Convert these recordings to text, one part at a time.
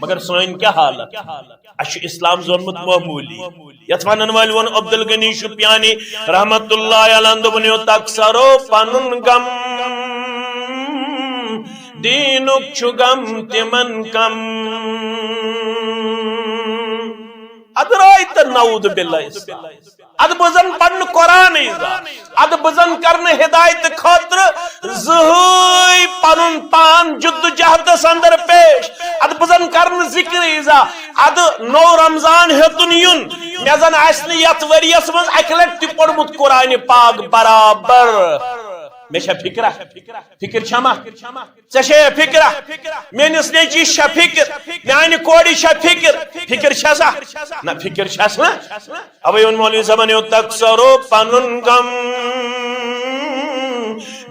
مگر سوئن کیا حالت اچھ اسلام زورمت معمولی یتوانن والی ون عبدالغنی شپیانی رحمت اللہ علیہ دبنیو تکسرو پنن گم دینک چھو گم تمن کم ادرائیت نعوذ باللہ اد بزن پن قرآن ایزا اد بزن کرن ہدایت خاطر زہی پنن پان جد جہد سندر پیش اد بزن کرن ذکر ایزا اد نو رمضان ہتن یون میزن آسنی یت وریس من اکلٹ تی پڑمت قرآن پاک برابر میشا فکرہ فکر چھما چشے فکرہ مینس نیچی شا فکر میانی کوڑی شا فکر چھسا نا فکر چھسا ابھی ان مولوی زمانیو تکسرو پنن گم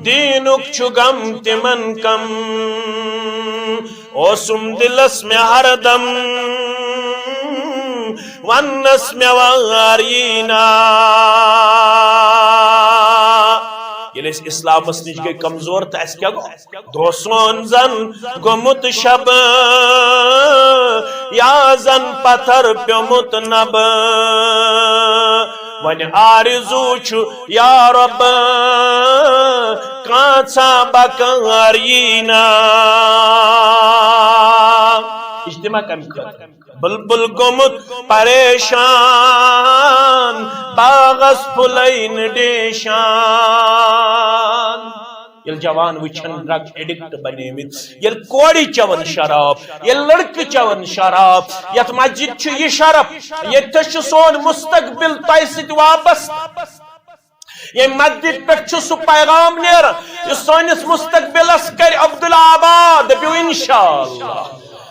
دینک چھو گم تمن کم اوسم دلس میں ہر دم ونس میں وارینا یل اسلام نش گئی کمزور تو اس کیا گو دوسون زن گمت شب یا زن پتھر پیومت نب ون آرزو چھو یا رب کانچا بکارینا اجتماع کم کر بلبل گمت پریشان باغس پھلین ڈیشان یل جوان وچھن ڈرگ ایڈکٹ بنے مت یل کوڑی چون شراب یل لڑکی چون شراب یت مسجد چھ یہ شرف یہ تش سون مستقبل تہ ست وابستہ یہ مسجد پہ سہ پیغام نیر یہ سونس مستقبلس کر عبدالآباد دپیو انشاءاللہ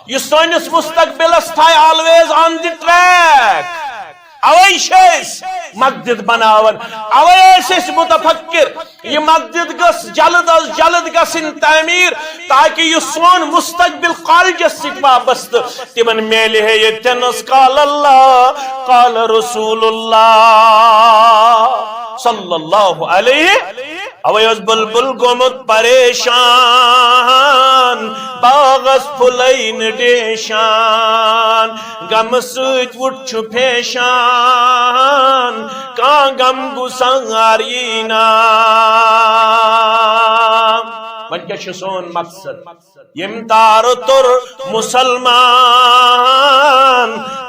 یہ سونس مستقبلس تھائی آلویز آن دی ٹریک اوے شیس مسجد بناون اوے شیس متفکر یہ مسجد گس جلد از جلد گسن تعمیر تاکہ یہ سون مستقبل کالجس سک وابست تمن میلے ہے یہ تنس قال اللہ قال رسول اللہ صلی اللہ علیہ اوے اس بلبل گمت پریشان باغس پھلین ڈیشان غم سوچ وٹ چھ پیشان کان غم گسارینا ون کیا چھ سون مقصد یم تار تر مسلمان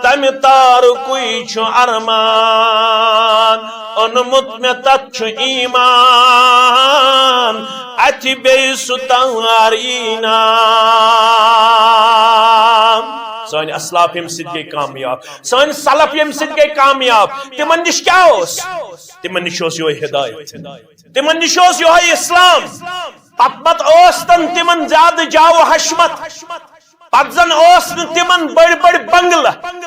تم تار کوئی چھ ارمان انمت میں تت چھ ایمان اتی بے ستارینا سانی اسلاف یم سید گئی کامیاب سانی سلف یم سید گئی کامیاب تمن نش کیا ہوس تمن نش ہوس یہ ہدایت تمن نش ہوس یہ اسلام پت اوستن تمن زیادہ جاو حشمت پت زن اوستن تمن بڑ بڑ بنگلہ